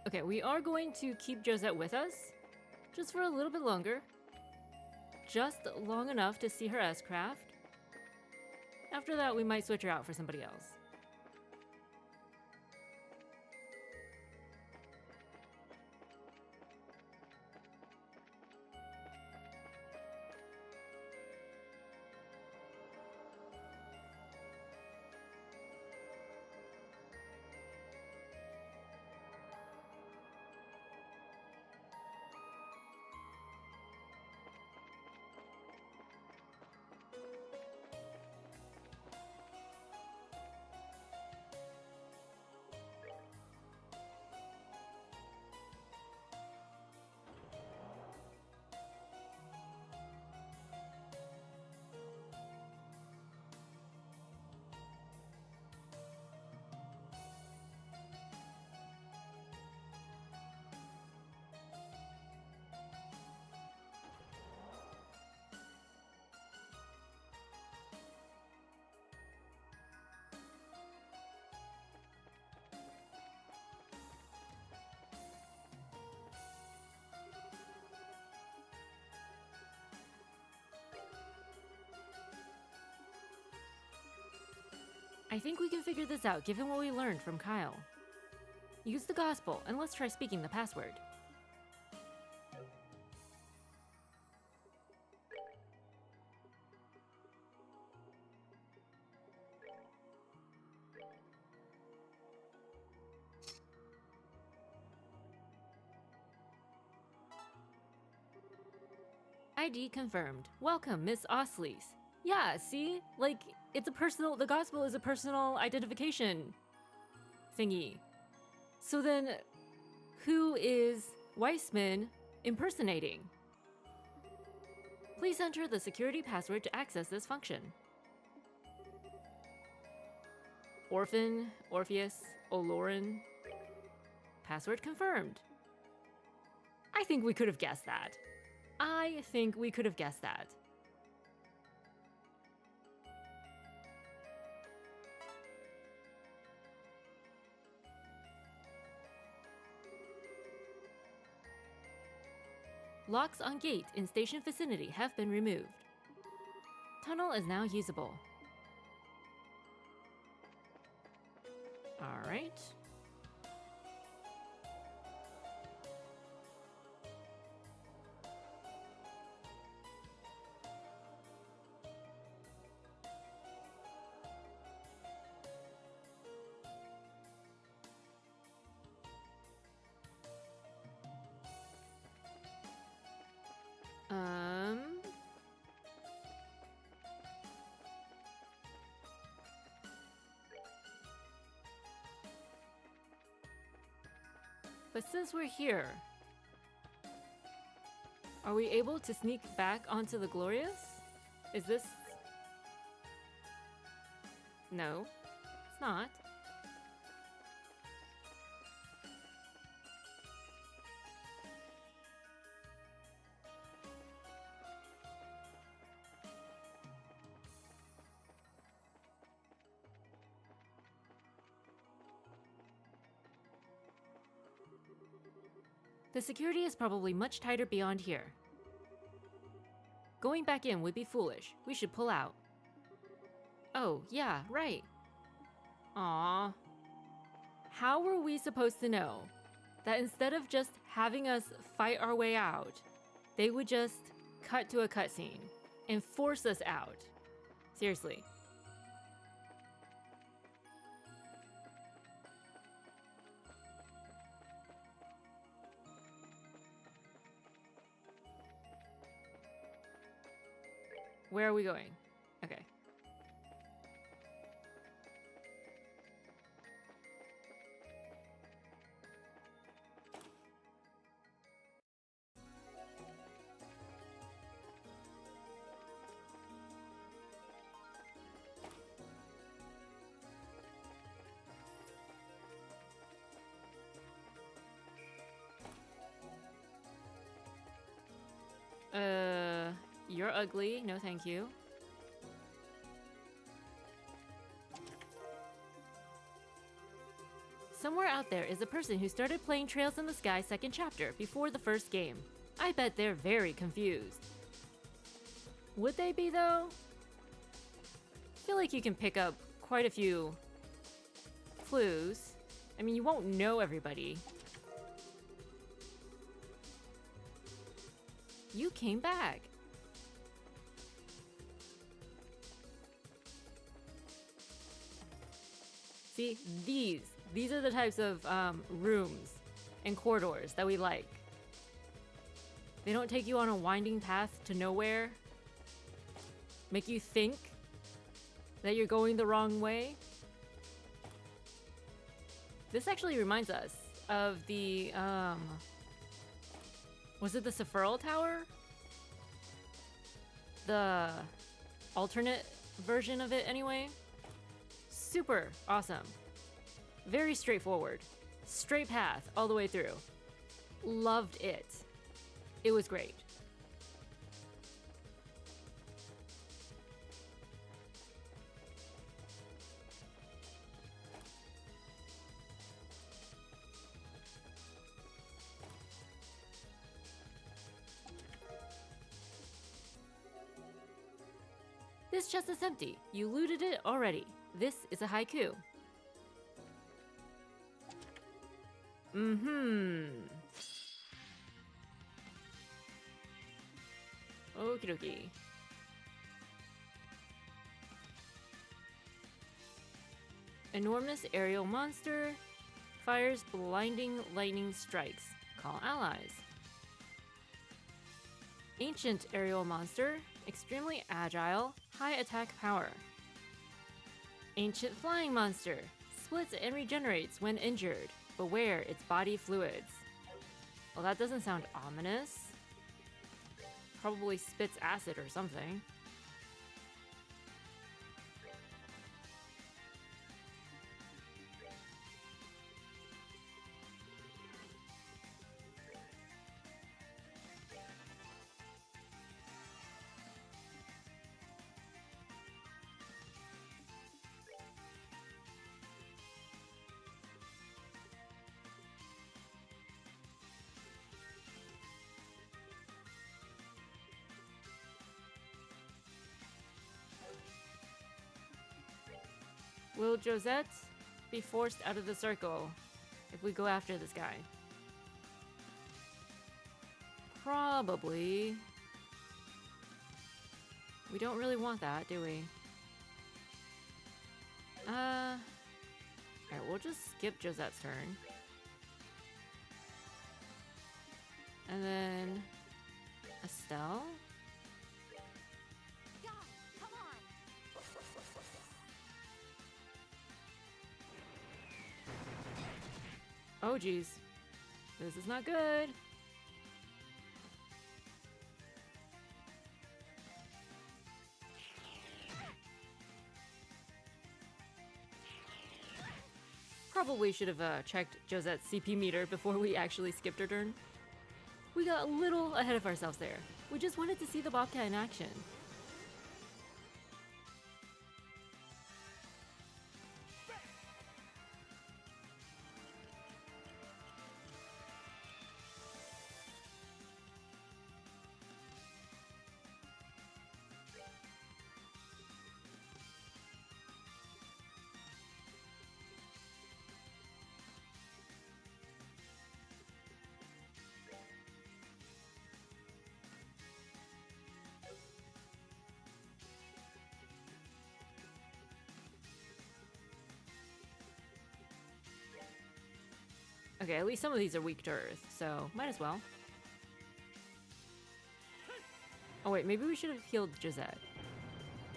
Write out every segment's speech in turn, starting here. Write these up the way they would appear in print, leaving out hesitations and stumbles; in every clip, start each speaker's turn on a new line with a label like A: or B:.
A: Okay, we are going to keep Josette with us, just for a little bit longer. Just long enough to see her S-Craft. After that, we might switch her out for somebody else. I think we can figure this out given what we learned from Kyle. Use the gospel, and let's try speaking the password. ID confirmed. Welcome, Miss Osleys. Yeah, see? Like, the gospel is a personal identification thingy. So then, who is Weissman impersonating? Please enter the security password to access this function. Orphan, Orpheus, Oloran. Password confirmed. I think we could have guessed that. Locks on gate in station vicinity have been removed. Tunnel is now usable. All right. But since we're here, are we able to sneak back onto the Glorious? Is this... No, it's not. The security is probably much tighter beyond here. Going back in would be foolish. We should pull out. Oh, yeah, right. Aww. How were we supposed to know that instead of just having us fight our way out, they would just cut to a cutscene and force us out? Seriously. Where are we going? Okay. You're ugly. No, thank you. Somewhere out there is a person who started playing Trails in the Sky second chapter before the first game. I bet they're very confused. Would they be though? I feel like you can pick up quite a few clues. I mean, you won't know everybody. You came back. See, these are the types of rooms and corridors that we like. They don't take you on a winding path to nowhere, make you think that you're going the wrong way. This actually reminds us of the, was it the Sephiroth Tower? The alternate version of it anyway. Super awesome. Very straightforward. Straight path all the way through. Loved it. It was great. This chest is empty. You looted it already. This is a haiku. Okie dokie. Enormous aerial monster fires blinding lightning strikes. Call allies. Ancient aerial monster, extremely agile, high attack power. Ancient flying monster, splits and regenerates when injured. Beware its body fluids. Well, that doesn't sound ominous. Probably spits acid or something. Will Josette be forced out of the circle if we go after this guy? Probably. We don't really want that, do we? Alright, we'll just skip Josette's turn. And then Estelle? Oh geez, this is not good. Probably should have checked Josette's CP meter before we actually skipped her turn. We got a little ahead of ourselves there. We just wanted to see the Bobcat in action. Okay, at least some of these are weak to earth, so might as well. Oh wait, maybe we should have healed Josette.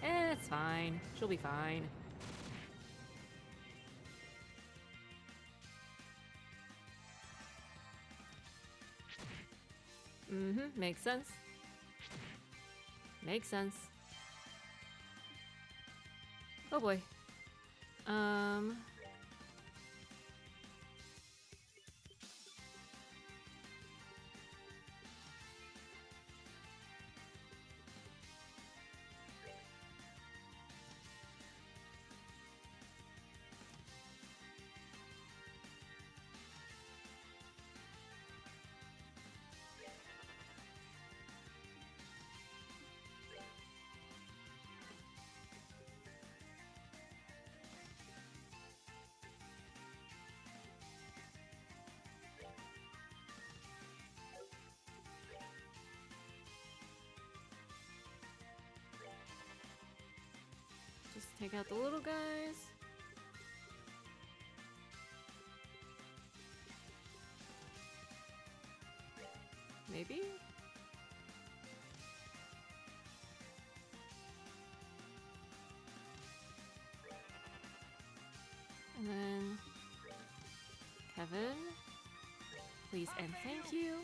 A: It's fine. She'll be fine. Makes sense. Makes sense. Oh boy. Take out the little guys. Maybe? And then Kevin, please and thank you.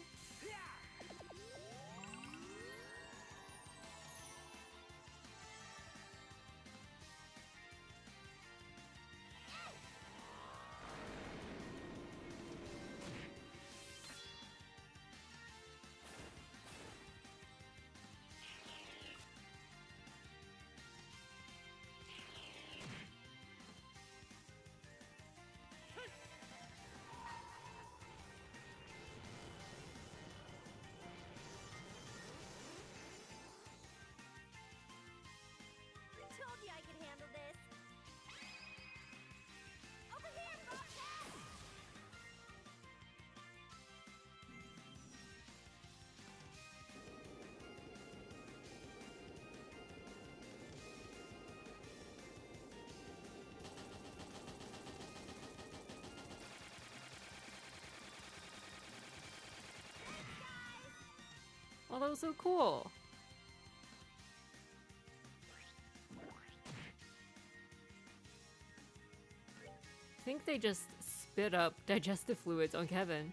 B: Told you I could handle this. Over here, Bobcat!
A: Oh, that was so cool. I think they just spit up digestive fluids on Kevin.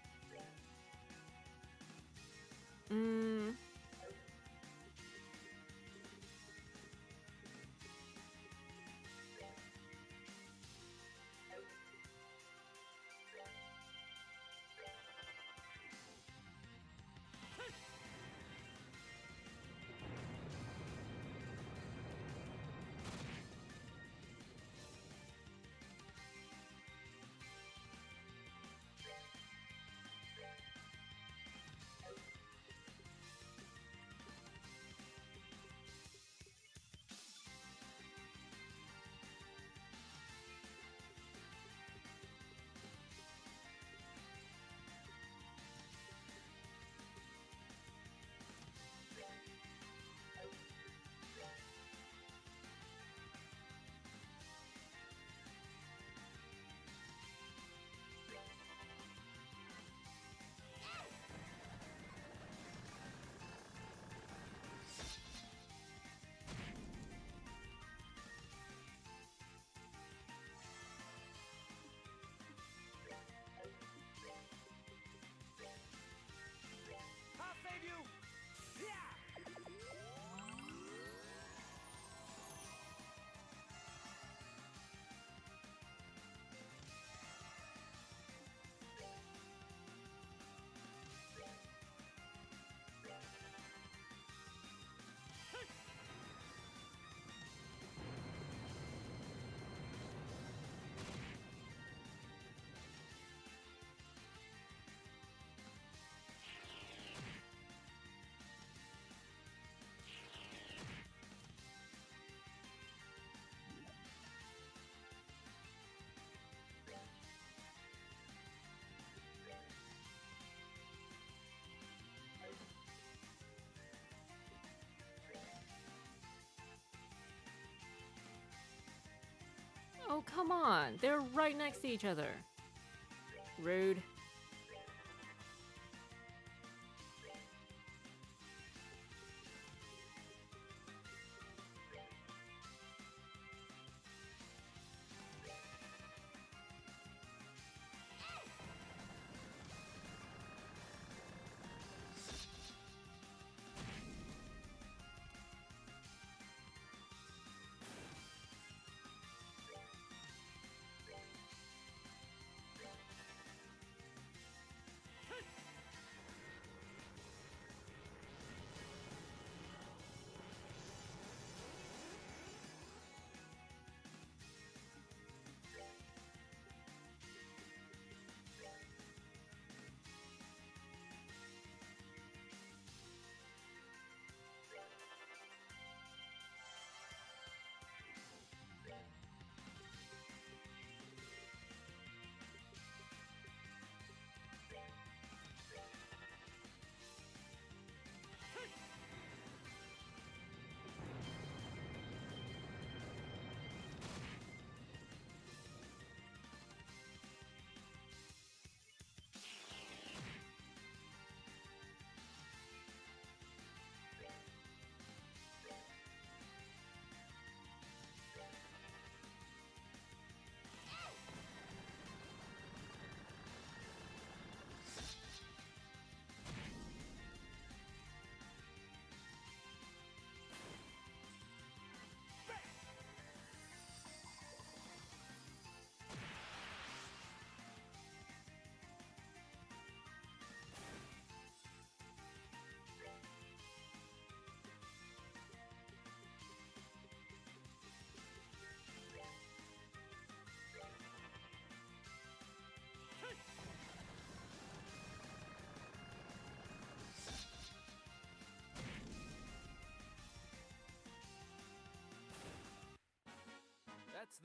C: I'll save you! Yeah!
A: Oh, come on. They're right next to each other. Rude.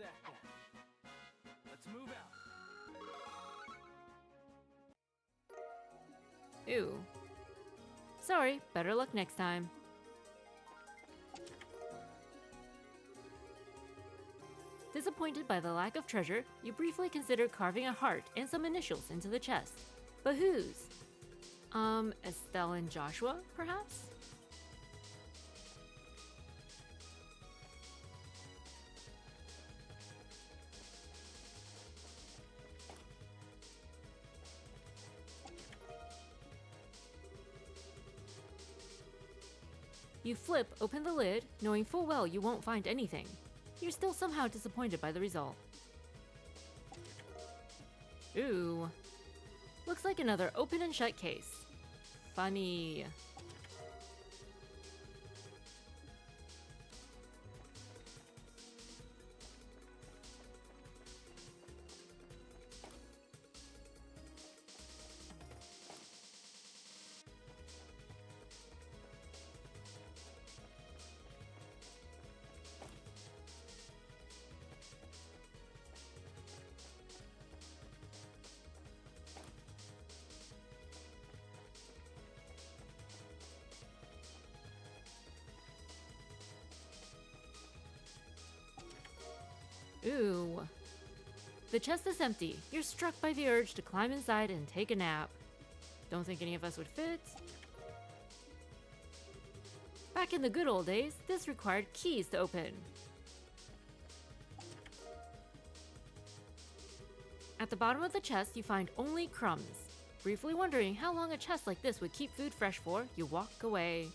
C: that then. Let's move out.
A: Ooh. Sorry, better luck next time. Disappointed by the lack of treasure, you briefly consider carving a heart and some initials into the chest. But whose? Estelle and Joshua, perhaps? You flip open the lid, knowing full well you won't find anything. You're still somehow disappointed by the result. Ooh. Looks like another open and shut case. Funny. Ooh. The chest is empty. You're struck by the urge to climb inside and take a nap. Don't think any of us would fit? Back in the good old days, this required keys to open. At the bottom of the chest, you find only crumbs. Briefly wondering how long a chest like this would keep food fresh for, you walk away.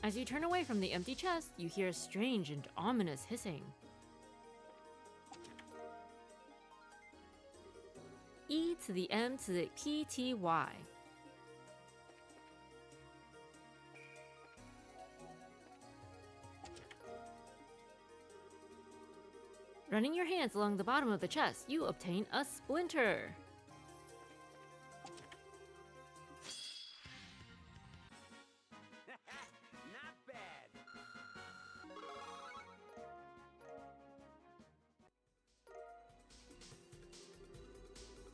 A: As you turn away from the empty chest, you hear a strange and ominous hissing. E to the M to the P T Y. Running your hands along the bottom of the chest, you obtain a splinter.
C: Not bad.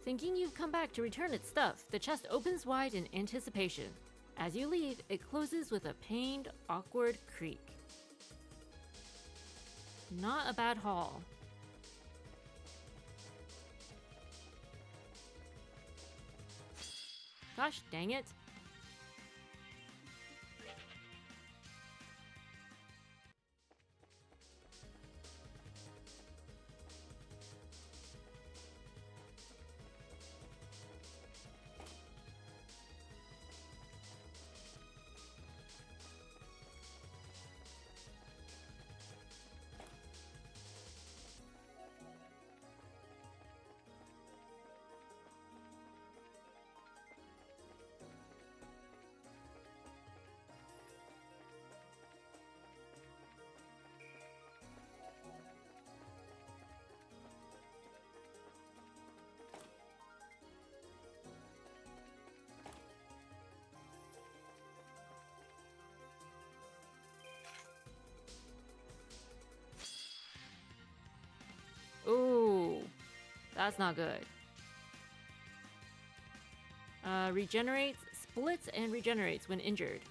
A: Thinking you've come back to return its stuff, the chest opens wide in anticipation. As you leave, it closes with a pained, awkward creak. Not a bad haul. Gosh dang it. Ooh, that's not good. Regenerates, splits, and regenerates when injured.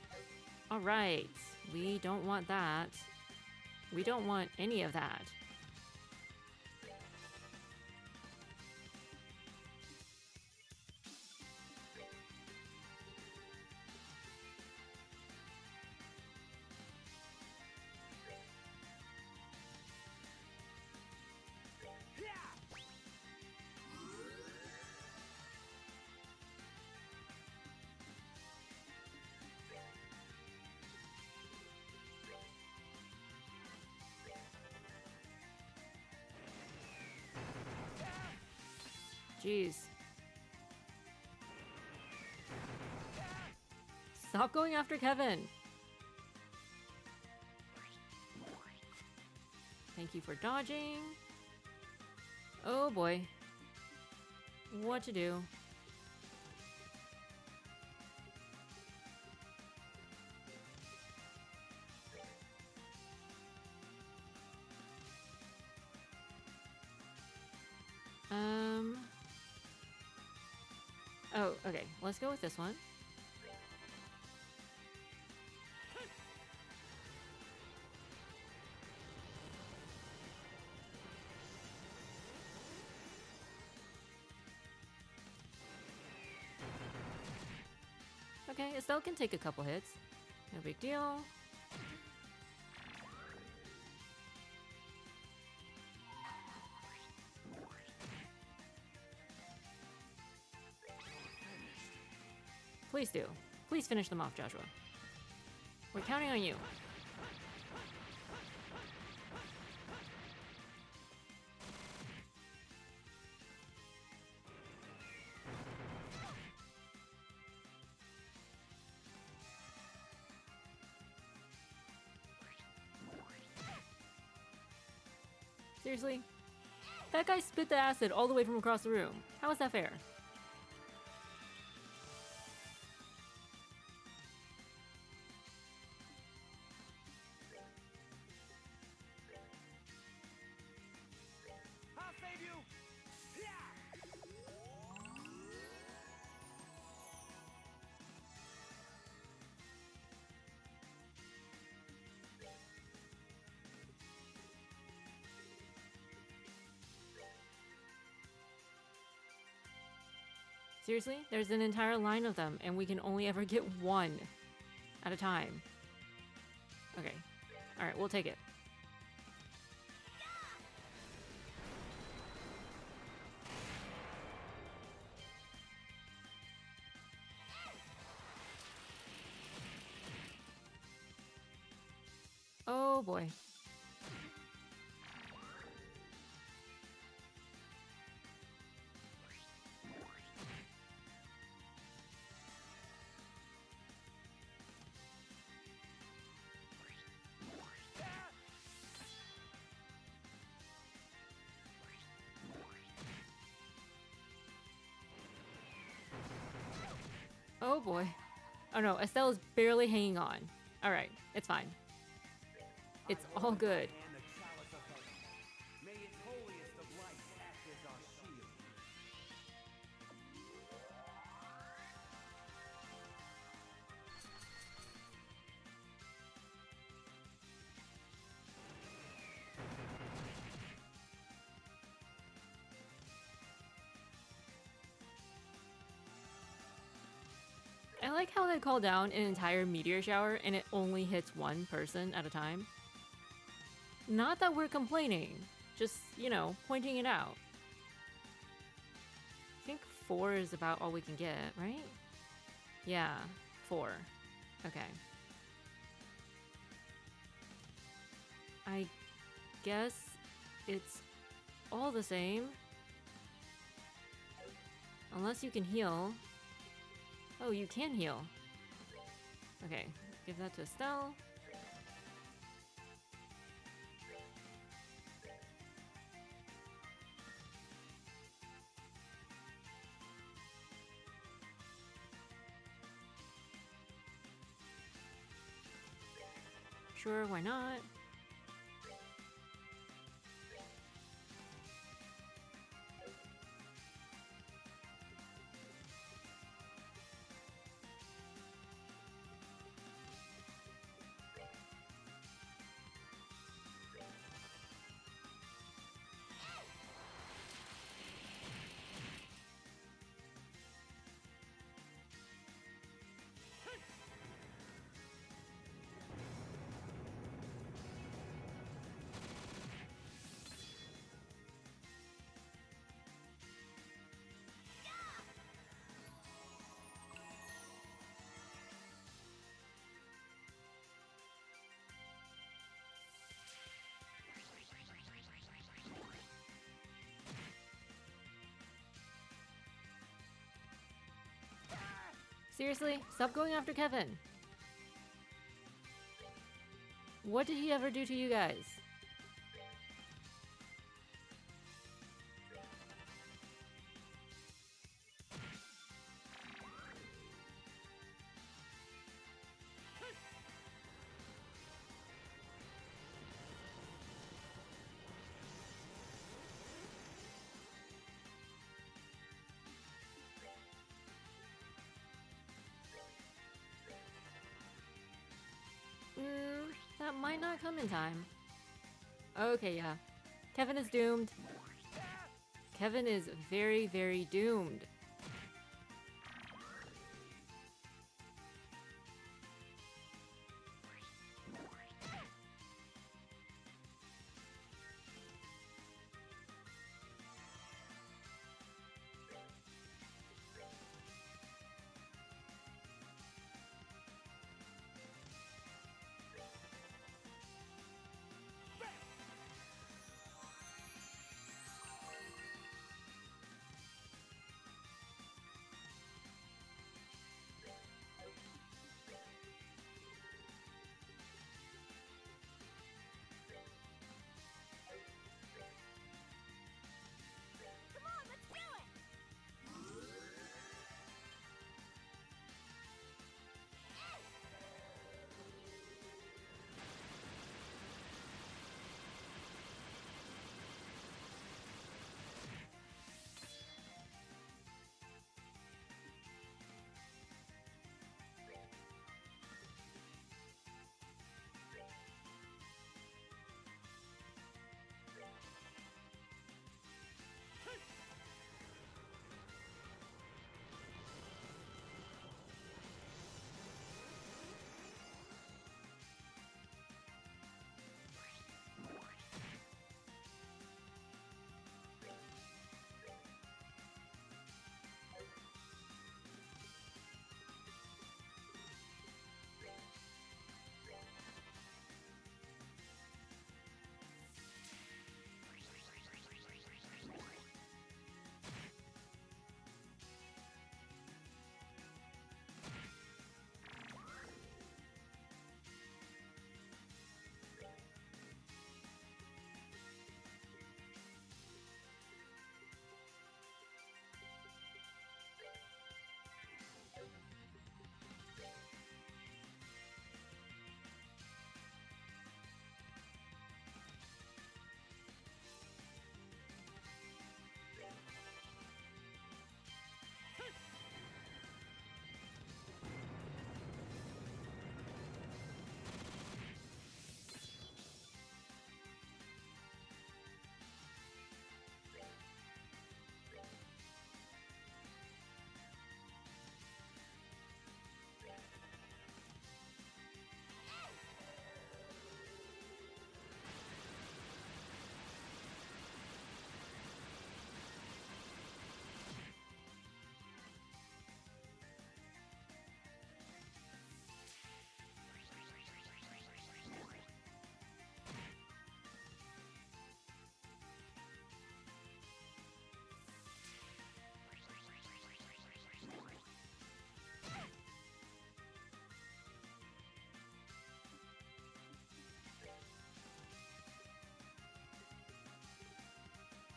A: Alright, we don't want that. We don't want any of that. Jeez. Stop going after Kevin. Thank you for dodging. Oh boy. What to do? Oh, okay. Let's go with this one. Okay, Estelle can take a couple hits. No big deal. Please do. Please finish them off, Joshua. We're counting on you. Seriously? That guy spit the acid all the way from across the room. How is that fair?
C: I'll save you. Yeah.
A: Seriously? There's an entire line of them, and we can only ever get one at a time. Okay. Alright, we'll take it. Oh boy. Oh boy. Oh no, Estelle is barely hanging on. Alright, it's fine. It's all good.
C: And the chalice of heaven. May its holiest of lights act as our shield.
A: I like how they call down an entire meteor shower and it only hits one person at a time. Not that we're complaining, just, you know, pointing it out. I think 4 is about all we can get, right? Yeah, 4. Okay. I guess it's all the same. Unless you can heal. Oh, you can heal. Okay, give that to Estelle. Sure, why not? Seriously? Stop going after Kevin. What did he ever do to you guys? that might not come in time. Okay, yeah. Kevin is doomed. Kevin is very, very doomed.
B: Come on, let's do it!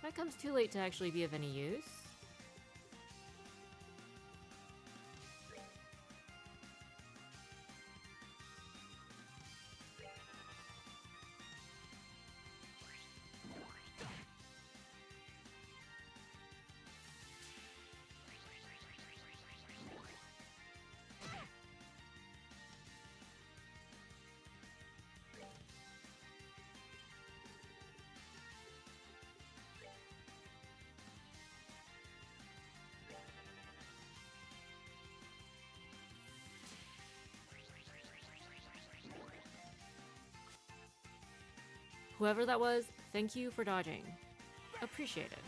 A: That comes too late to actually be of any use. Whoever that was, thank you for dodging. Appreciate it.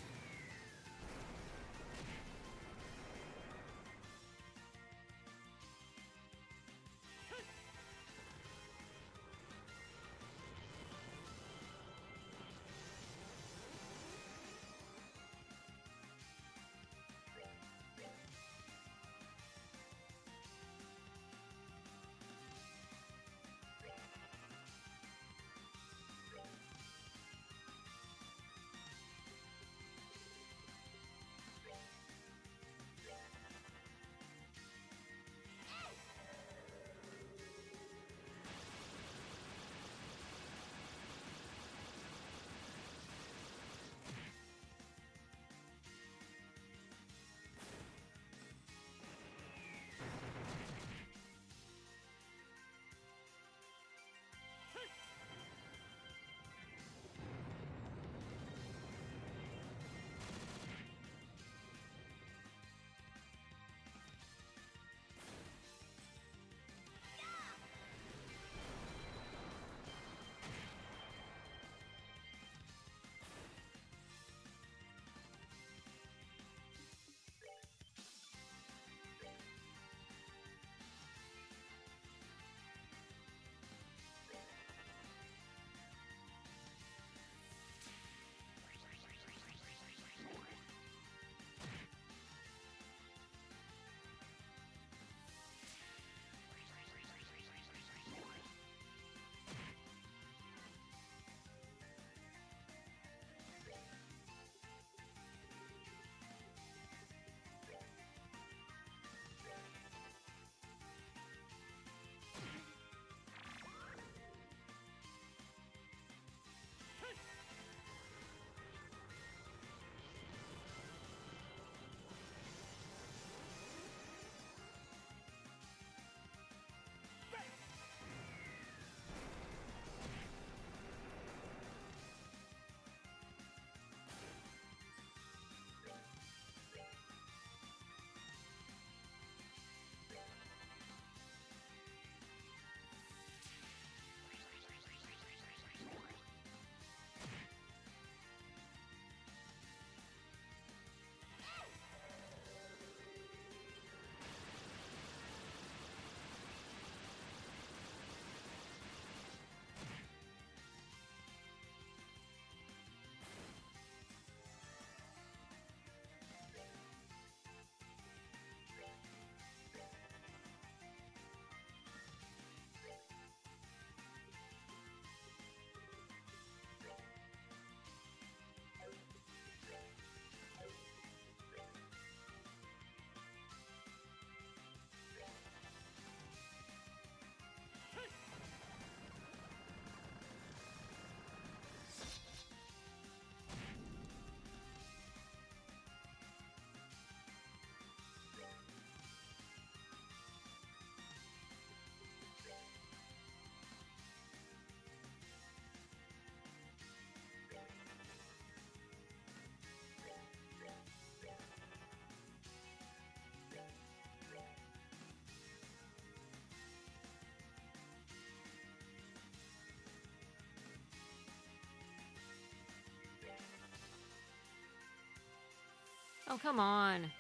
A: Oh, come on.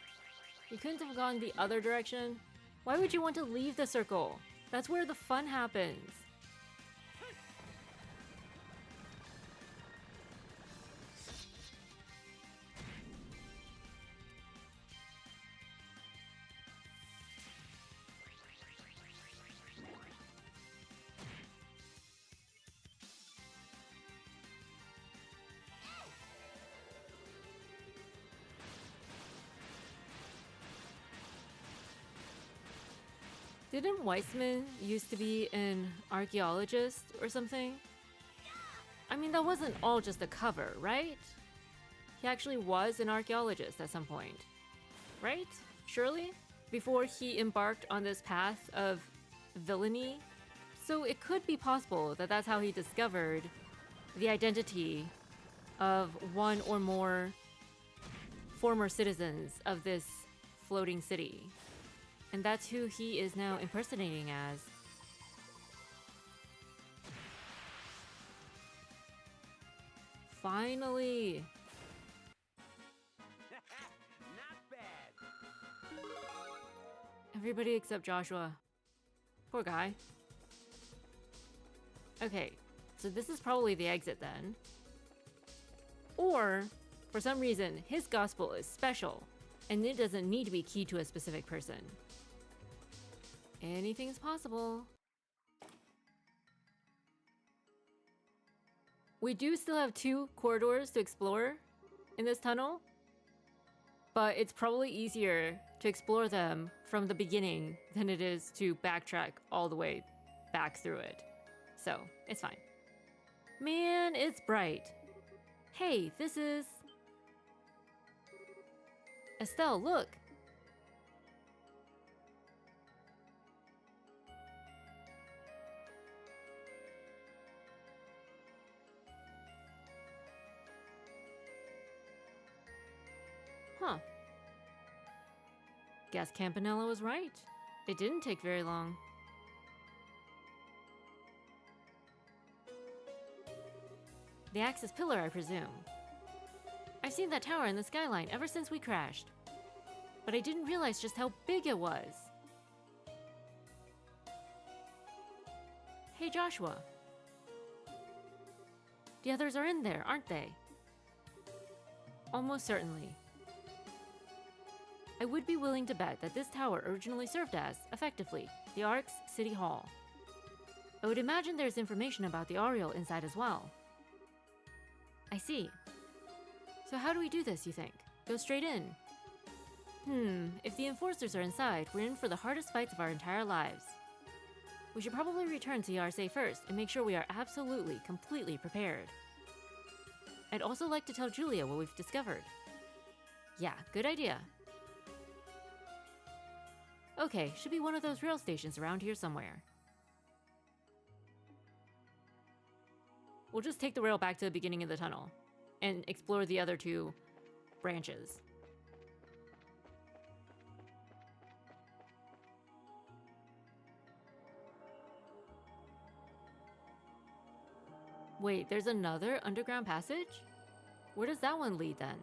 A: You couldn't have gone the other direction? Why would you want to leave the circle? That's where the fun happens. Didn't Weissman used to be an archaeologist or something? I mean, that wasn't all just a cover, right? He actually was an archaeologist at some point, right? Surely? Before he embarked on this path of villainy? So it could be possible that that's how he discovered the identity of one or more former citizens of this floating city. And that's who he is now impersonating as. Finally!
C: Not bad.
A: Everybody except Joshua. Poor guy. Okay, so this is probably the exit then. Or, for some reason, his gospel is special, and it doesn't need to be key to a specific person. Anything's possible. We do still have 2 corridors to explore in this tunnel, but it's probably easier to explore them from the beginning than it is to backtrack all the way back through it. So, it's fine. Man, it's bright. Hey, this is... Estelle, look! Huh. Guess Campanella was right. It didn't take very long. The Axis Pillar, I presume. I've seen that tower in the skyline ever since we crashed. But I didn't realize just how big it was. Hey, Joshua. The others are in there, aren't they? Almost certainly. I would be willing to bet that this tower originally served as, effectively, the Ark's City Hall. I would imagine there's information about the Ariel inside as well. I see. So how do we do this, you think? Go straight in? If the Enforcers are inside, we're in for the hardest fights of our entire lives. We should probably return to Yarsei first and make sure we are absolutely, completely prepared. I'd also like to tell Julia what we've discovered. Yeah, good idea. Okay, should be one of those rail stations around here somewhere. We'll just take the rail back to the beginning of the tunnel and explore the other 2 branches. Wait, there's another underground passage? Where does that one lead then?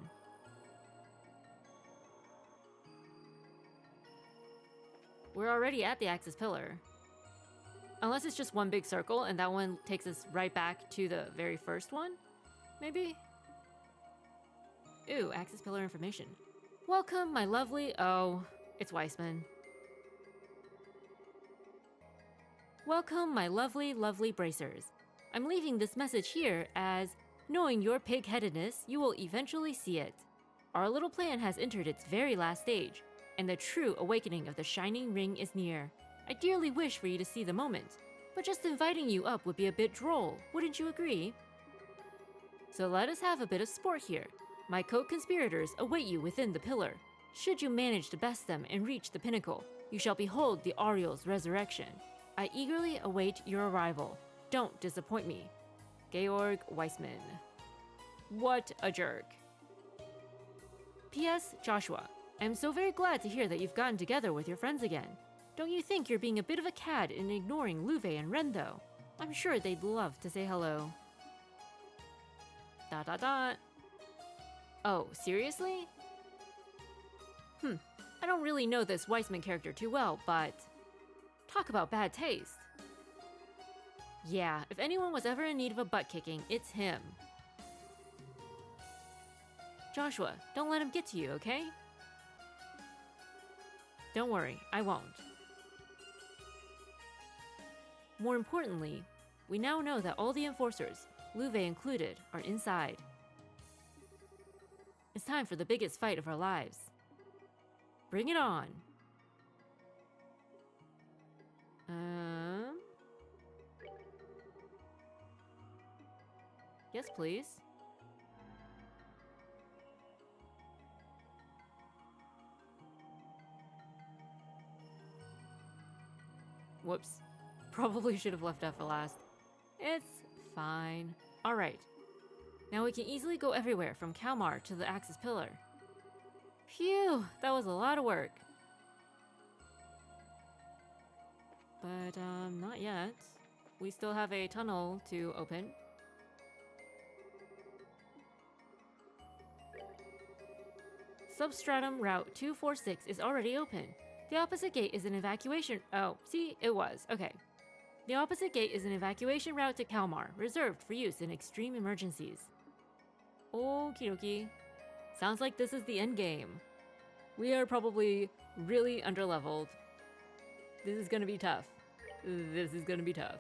A: We're already at the Axis Pillar. Unless it's just one big circle and that one takes us right back to the very first one? Maybe? Ooh, Axis Pillar information. Welcome, my lovely... Oh, it's Weissman. Welcome, my lovely, lovely bracers. I'm leaving this message here as, knowing your pig-headedness, you will eventually see it. Our little plan has entered its very last stage, and the true awakening of the Shining Ring is near. I dearly wish for you to see the moment, but just inviting you up would be a bit droll, wouldn't you agree? So let us have a bit of sport here. My co-conspirators await you within the pillar. Should you manage to best them and reach the pinnacle, you shall behold the Ariel's resurrection. I eagerly await your arrival. Don't disappoint me. Georg Weissman. What a jerk. P.S. Joshua, I'm so very glad to hear that you've gotten together with your friends again. Don't you think you're being a bit of a cad in ignoring Luve and Ren, though? I'm sure they'd love to say hello. ... Oh, seriously? I don't really know this Weissman character too well, but talk about bad taste. Yeah, if anyone was ever in need of a butt kicking, it's him. Joshua, don't let him get to you, okay? Don't worry, I won't. More importantly, we now know that all the enforcers, Luve included, are inside. It's time for the biggest fight of our lives. Bring it on. Yes, please. Whoops. Probably should have left that for last. It's fine. Alright. Now we can easily go everywhere from Kalmar to the Axis Pillar. Phew, that was a lot of work. But, not yet. We still have a tunnel to open. Substratum Route 246 is already open. The opposite gate is an evacuation— oh, see, it was. Okay. The opposite gate is an evacuation route to Kalmar, reserved for use in extreme emergencies. Okie dokie. Sounds like this is the end game. We are probably really underleveled. This is gonna be tough. This is gonna be tough.